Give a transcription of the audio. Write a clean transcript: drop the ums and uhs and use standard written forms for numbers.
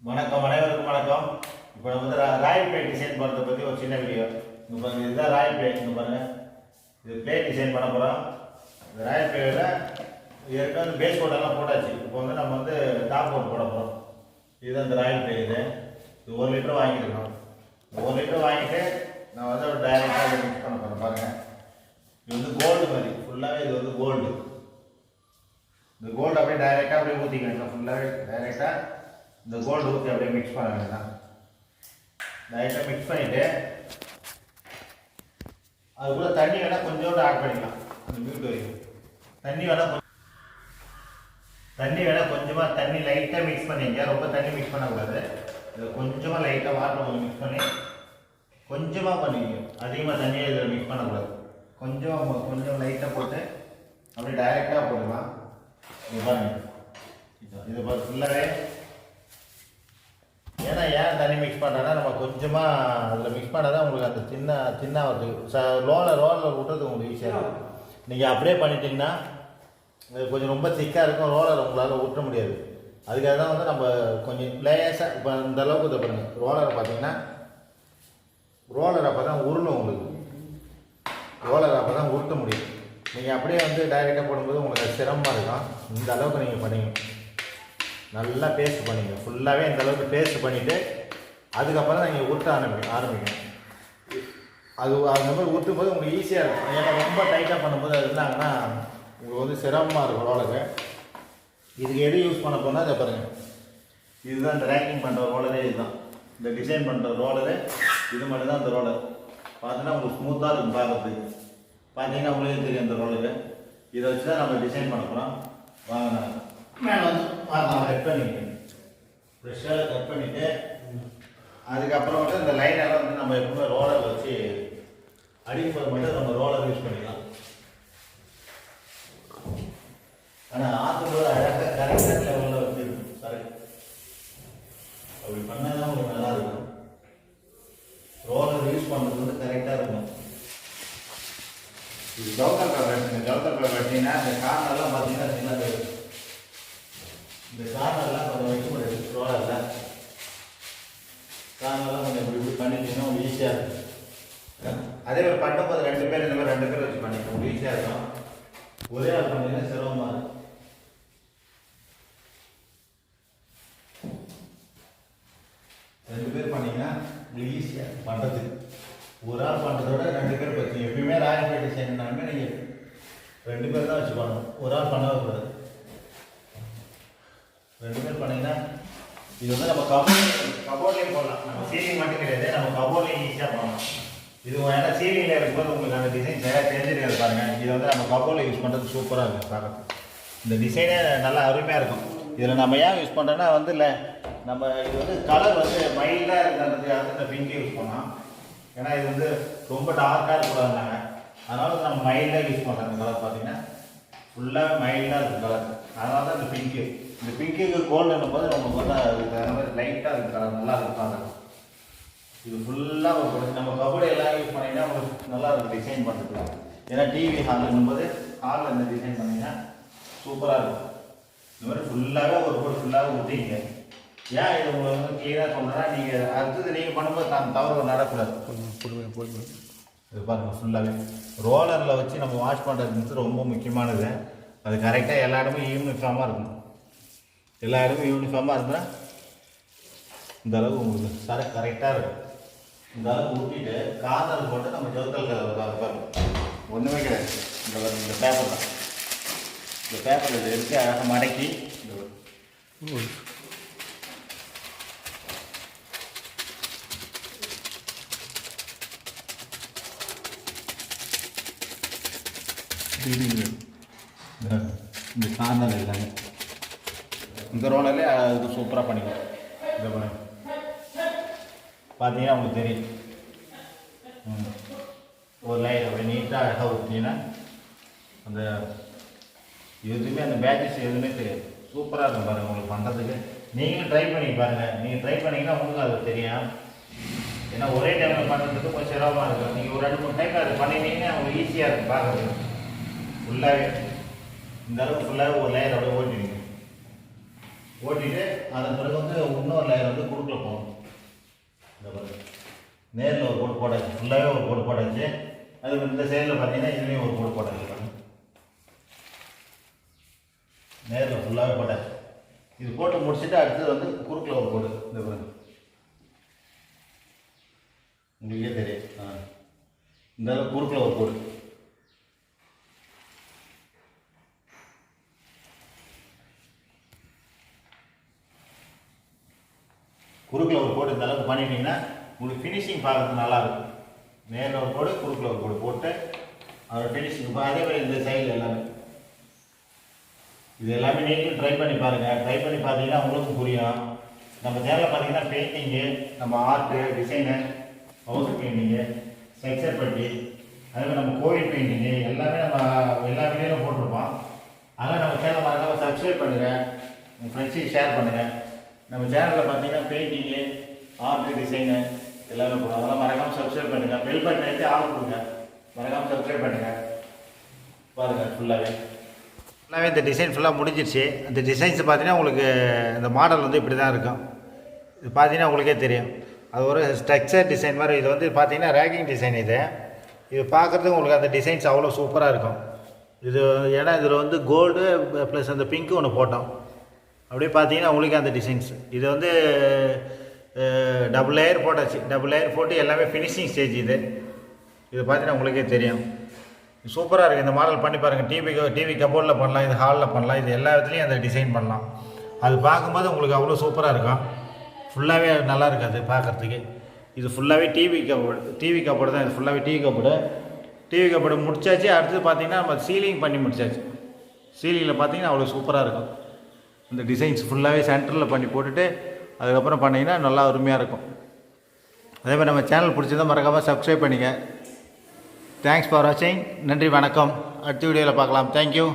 வணக்கம், அனைவருக்கும் வணக்கம். இப்போ நம்ம வந்து ராயல் பிளேட் டிசைன் பண்ணுறதை பற்றி ஒரு சின்ன வீடியோ. இங்கே பாருங்கள், இதுதான் ராயல் பிளேட். இங்கே பாருங்கள், இது பிளேட் டிசைன் பண்ண போகிறோம். இந்த ராயல் பிளேட்டில் ஏற்கனவே வந்து பேஸ் கோட்டெல்லாம் போட்டாச்சு. இப்போ வந்து நம்ம வந்து டாப் கோட் போட போகிறோம். இதுதான் இந்த ராயல் பிளேட். இது 1 லிட்டர் வாங்கியிருக்கோம். 1 லிட்டர் வாங்கிட்டு நான் வந்து ஒரு டைரெக்டாக மிக்ஸ் பண்ண போகிறேன். பாருங்கள், இது வந்து கோல்டு மாதிரி ஃபுல்லாகவே. இது வந்து கோல்டு. இந்த கோல்டு அப்படியே டைரெக்டாக அப்படியே ஊற்றிக்கணும். ஃபுல்லாகவே டைரெக்டாக இந்த கோல்டு ஊற்றி அப்படியே மிக்ஸ் பண்ண வேண்டியதான். லைட்டாக மிக்ஸ் பண்ணிவிட்டு அதுக்குள்ளே தண்ணி வேணால் கொஞ்சோண்டு ஆட் பண்ணிக்கலாம். அந்த மியூட் வரைக்கும் தண்ணி வேணால் கொஞ்சமாக தண்ணி லைட்டாக மிக்ஸ் பண்ணிங்க. ரொம்ப தண்ணி மிக்ஸ் பண்ணக்கூடாது. இதில் கொஞ்சமாக லைட்டாக வாட்டர் கொஞ்சம் மிக்ஸ் பண்ணி கொஞ்சமாக பண்ணிங்க. அதிகமாக தண்ணியை இதில் மிக்ஸ் பண்ணக்கூடாது. கொஞ்சம் லைட்டாக போட்டு அப்படியே டைரெக்டாக போட்டுக்கலாம். இது பாருங்கள், இது ஃபுல்லாகவே. ஏன்னா ஏன் தண்ணி மிக்ஸ் பண்ணுறேன்னா, நம்ம கொஞ்சமாக அதில் மிக்ஸ் பண்ணால் தான் உங்களுக்கு அந்த சின்ன ரோலர் விட்டுறது உங்களுக்கு ஈஸியாக இருக்கும். நீங்கள் அப்படியே பண்ணிட்டீங்கன்னா கொஞ்சம் ரொம்ப திக்காக இருக்கும். ரோலர் உங்களால் விட்ட முடியாது. அதுக்காக தான் வந்து நம்ம கொஞ்சம் லேசாக இப்போ இந்த அளவுக்கு இதை பாருங்கள். ரோலரை பார்த்தீங்கன்னா அப்போ தான் உருணும். உங்களுக்கு ரோலர் அப்போ தான் உருட்ட முடியும். நீங்கள் அப்படியே வந்து டைரெக்டாக போடும்போது உங்களுக்கு சிரமமாக இருக்கும். இந்த அளவுக்கு நீங்கள் பண்ணிங்க, நல்லா பேஸ்ட் பண்ணிங்க. ஃபுல்லாகவே இந்த அளவுக்கு பேஸ்ட் பண்ணிவிட்டு அதுக்கப்புறம் தான் நீங்கள் உருட்ட ஆரம்பிக்கணும். அது அந்த மாதிரி ஊற்றும் போது உங்களுக்கு ஈஸியாக இருக்கும். ஏன்னா ரொம்ப டைட்டாக பண்ணும்போது அது இருந்தாங்கன்னா உங்களுக்கு வந்து சிரமமாக இருக்கும் ரோலரு. இதுக்கு எது யூஸ் பண்ண போனால் இதை பாருங்கள். இதுதான் இந்த ரேக்கிங் பண்ணுற ரோலரே. இதுதான் இந்த டிசைன் பண்ணுற ரோலரு. இது மட்டும் தான் இந்த ரோலர். பார்த்தீங்கன்னா உங்களுக்கு ஸ்மூத்தாக இருக்கும் பார்க்குறதுக்கு. பார்த்தீங்கன்னா உங்களுக்கு தெரியும் இந்த ரோலரு. இதை வச்சு தான் நம்ம டிசைன் பண்ண போகிறோம். வாங்க, மேலே வந்து கட் பண்ணிக்கிட்டேன். ப்ரெஷ்ஷால் கட் பண்ணிவிட்டு அதுக்கப்புறம் வந்து இந்த லைனெல்லாம் வந்து நம்ம எப்பவுமே ரோலர் வச்சு அடிக்கும்போது மட்டும் நம்ம ரோலர் யூஸ் பண்ணிக்கலாம். ஆனால் ஆற்றும்போது அழகாக கரெக்டான லெவலில் வச்சுருக்கும். கரெக்ட் அப்படி பண்ணால் தான் உங்களுக்கு நல்லா இருக்கும். ரோலர் யூஸ் பண்ணுறது வந்து கரெக்டாக இருக்கும். இது ஜவுத்தல் கலர் வெட்டிங்கன்னா இந்த கார்னர்லாம் பார்த்தீங்கன்னா சின்னது. இந்த கார்னர்லாம் கொஞ்சம் வைக்க முடியாது. ரோலரில் கார்னர்லாம் கொஞ்சம் இப்படி பண்ணிட்டீங்கன்னா உங்களுக்கு ஈஸியாக இருக்கும். அதே மாதிரி பண்ணும்போது 2 பேர் இந்த மாதிரி 2 பேர் வச்சு பண்ணிக்கலாம். உங்களுக்கு ஈஸியாக இருக்கும். ஒரே ஆள் பண்ணிங்கன்னா சிரமமாக இருக்கும். ரெண்டு பேர் பண்ணிங்கன்னா உங்களுக்கு ஈஸியாக பண்ணுறதுக்கு. ஒரு ஆள் பண்ணுறதோட 2 பேர் வச்சு எப்பயுமே ராயல் பிளேட் டிசைன்னாலுமே நீங்கள் 2 பேர் தான் வச்சு பண்ணணும். ஒரு ஆள் பண்ணவே கூடாது. 2 பேர் பண்ணிங்கன்னா இது வந்து நம்ம கபோர்ட்லேயும் போடலாம். நம்ம சீலிங் மட்டும் கிடையாது, நம்ம கபோர்ட்லேயும் ஈஸியாக பண்ணலாம். இது ஏன்னா சீலிங்கில் இருக்கும்போது உங்களுக்கு அந்த டிசைன் சரியாக தெரிஞ்சிருக்காது பாருங்கள். இது வந்து நம்ம கபோர்டில் யூஸ் பண்ணுறது சூப்பராக இருக்கும் பார்க்குறது. இந்த டிசைனே நல்லா அருமையாக இருக்கும். இதில் நம்ம ஏன் யூஸ் பண்ணுறோன்னா வந்து இல்லை, நம்ம இது வந்து கலர் வந்து மைல்டாக இருக்கிறதுக்காக இந்த பிங்க் யூஸ் பண்ணோம். ஏன்னா இது வந்து ரொம்ப டார்க்காக இருக்கக்கூடாதுனாங்க. அதனால நம்ம மைல்டாக யூஸ் பண்ணுறோம். இந்த கலர் பார்த்தீங்கன்னா ஃபுல்லாக மைல்டாக இருக்குது கலர். அதனால தான் இந்த பிங்க்கு. இந்த பிங்க்குக்கு கோல்டுன்னும் போது நமக்கு வந்து அதுக்கு அந்த மாதிரி லைட்டாக இருக்குது கலர், நல்லா இருப்பாங்க. இது ஃபுல்லாக ஒரு நம்ம கபடி எல்லாம் யூஸ் பண்ணிங்கன்னா உங்களுக்கு நல்லா இருக்கும் டிசைன் பண்ணுறதுக்கு. ஏன்னா டிவி ஹால்னும் போது ஹாலில் இந்த டிசைன் பண்ணிங்கன்னா சூப்பராக இருக்கும். இந்த மாதிரி ஃபுல்லாகவே ஒரு போர்டு ஃபுல்லாக ஊற்றிங்க. ஏன் இது உங்களை வந்து க்ளீனாக சொல்கிறேன்னா, நீங்கள் அடுத்தது நீங்கள் பண்ணும்போது நான் தவறு நடக்கூடாது. இது பாருங்கள், ஃபுல்லாகவே ரோலரில் வச்சு நம்ம வாஷ் பண்ணுறது ரொம்ப முக்கியமானது. அது கரெக்டாக எல்லா இடமும் யூனிஃபார்மாக இருக்கணும். எல்லா இடமும் யூனிஃபார்மாக இருந்தால் இந்த அளவு உங்களுக்கு கரெக்டாக இருக்கும். இந்த அளவுக்கு ஊற்றிட்டு கார்னர் போட்டு நம்ம ஜவுத்தல் கலர் பாருங்க. ஒன்றுமே கிடையாது. இந்த பேப்பர் தான். இந்த பேப்பர் இதை எடுத்து அழகாக மடக்கி இந்த கார்னர் எல்லாமே இந்த ரோலர்லேயே அது சூப்பராக பண்ணிக்கலாம். இதை பண்ணுங்க, பார்த்தீங்கன்னா உங்களுக்கு தெரியும். ஒரு லைன் அப்படி நீட்டாக அழகாக ஊற்றிங்கன்னா அந்த எதுவுமே அந்த பேட்சஸ் எதுவுமே தெரியாது. சூப்பராக இருக்கும் பாருங்கள் உங்களுக்கு பண்ணுறதுக்கு. நீங்களும் ட்ரை பண்ணி பாருங்கள். நீங்கள் ட்ரை பண்ணிங்கன்னா உங்களுக்கு அது தெரியும். ஏன்னா ஒரே டைமில் பண்ணுறதுக்கு கொஞ்சம் சிரமமாக இருக்கும். நீங்கள் ஒரு 2-3 டைம் அது பண்ணிட்டீங்கன்னா உங்களுக்கு ஈஸியாக இருக்கும் பார்க்குறதுக்கு. ஃபுல்லாகவே இந்த அளவுக்கு ஃபுல்லாகவே ஒரு லேயர் அப்படியே ஓட்டிடுங்க. ஓட்டிட்டு அதன் பிறகு வந்து இன்னொரு லேயர் வந்து குறுக்கில் போகணும். இந்த பிறகு நேரில் ஒரு கோடு போட்டாச்சு, ஃபுல்லாகவே ஒரு கோடு போட்டாச்சு. அது இந்த சைடில் பார்த்தீங்கன்னா இதுலேயும் ஒரு கோடு போட்டாச்சு. நேரில் ஃபுல்லாகவே போட்டாச்சு. இது போட்டு முடிச்சுட்டு அடுத்தது வந்து குறுக்கில் ஒரு கோடு. இந்த பிறகு உங்களுக்கே தெரியும். இந்த அளவுக்கு குறுக்கில் ஒரு கோடு. குறுக்கில் ஒரு கோடு இந்த அளவுக்கு பண்ணிட்டீங்கன்னா உங்களுக்கு ஃபினிஷிங் பார்க்குறது நல்லாயிருக்கும். நேரில் ஒரு கோடு, குறுக்கில் ஒரு கோடு போட்டு அதோட ஃபினிஷிங் அதே மாதிரி இந்த சைடில் எல்லாமே இது எல்லாமே நீங்களும் ட்ரை பண்ணி பாருங்கள். ட்ரை பண்ணி பார்த்தீங்கன்னா உங்களுக்கும் புரியும். நம்ம சேனலில் பார்த்தீங்கன்னா பெயிண்டிங்கு, நம்ம art, design, house painting, structure putty, அதேமாதிரி நம்ம கோவில் பெயிண்டிங்கு எல்லாமே நம்ம எல்லா வீடியோவும் போட்டிருப்போம். அதனால் நம்ம சேனல் மறக்காமல் சப்ஸ்கிரைப் பண்ணுங்கள், உங்கள் ஃப்ரெண்ட்ஸுக்கு ஷேர் பண்ணுங்கள். நம்ம சேனலில் பார்த்தீங்கன்னா பெயிண்டிங்கு, ஆர்ட்டு, டிசைனு எல்லாமே போடுவோம். அதெல்லாம் மறக்காமல் சப்ஸ்கிரைப் பண்ணுங்கள். பெல் பட்டன் எடுத்து ஆள் கொடுங்க. மறக்காமல் சப்ஸ்கிரைப் பண்ணுங்கள். பாருங்கள் ஃபுல்லாகவே இந்த டிசைன் ஃபுல்லாக முடிஞ்சிருச்சு. அந்த டிசைன்ஸ் பார்த்தீங்கன்னா உங்களுக்கு இந்த மாடல் வந்து இப்படி தான் இருக்கும். இது பார்த்தீங்கன்னா உங்களுக்கே தெரியும். அது ஒரு ஸ்ட்ரக்சர் டிசைன் மாதிரி. இது வந்து பார்த்தீங்கன்னா ரேக்கிங் டிசைன். இது பார்க்குறதுக்கு உங்களுக்கு அந்த டிசைன்ஸ் அவ்வளோ சூப்பராக இருக்கும். இது ஏன்னா இதில் வந்து கோல்டு ப்ளஸ் அந்த பிங்க்கு ஒன்று போட்டோம். அப்படியே பார்த்தீங்கன்னா உங்களுக்கு அந்த டிசைன்ஸ் இது வந்து டபுள் லேயர் போட்டாச்சு. டபுள் லேயர் போட்டு எல்லாமே ஃபினிஷிங் ஸ்டேஜ். இது பார்த்தீங்கன்னா உங்களுக்கே தெரியும். சூப்பராக இருக்குது. இந்த மாடல் பண்ணி பாருங்கள். டிவி கபோர்டில் பண்ணலாம், இது ஹாலில் பண்ணலாம், இது எல்லா இடத்துலையும் அந்த டிசைன் பண்ணலாம். அது பார்க்கும்போது உங்களுக்கு அவ்வளோ சூப்பராக இருக்கும். ஃபுல்லாகவே நல்லா இருக்காது பார்க்குறதுக்கு. இது ஃபுல்லாகவே டிவி கபோர்டு தான். இது ஃபுல்லாகவே டிவி கபோர்டு முடிச்சாச்சு. அடுத்தது பார்த்தீங்கன்னா நம்ம சீலிங் பண்ணி முடிச்சாச்சு. சீலிங்கில் பார்த்தீங்கன்னா அவ்வளோ சூப்பராக இருக்கும். இந்த டிசைன்ஸ் ஃபுல்லாகவே சென்டரில் பண்ணி போட்டுட்டு அதுக்கப்புறம் பண்ணிங்கன்னா நல்லா அருமையாக இருக்கும். அதேமாதிரி நம்ம சேனல் பிடிச்சதை மறக்காமல் சப்ஸ்கிரைப் பண்ணிங்க. தேங்க்ஸ் ஃபார் வாட்சிங். நன்றி, வணக்கம். அடுத்த வீடியோவில் பார்க்கலாம். தேங்க்யூ.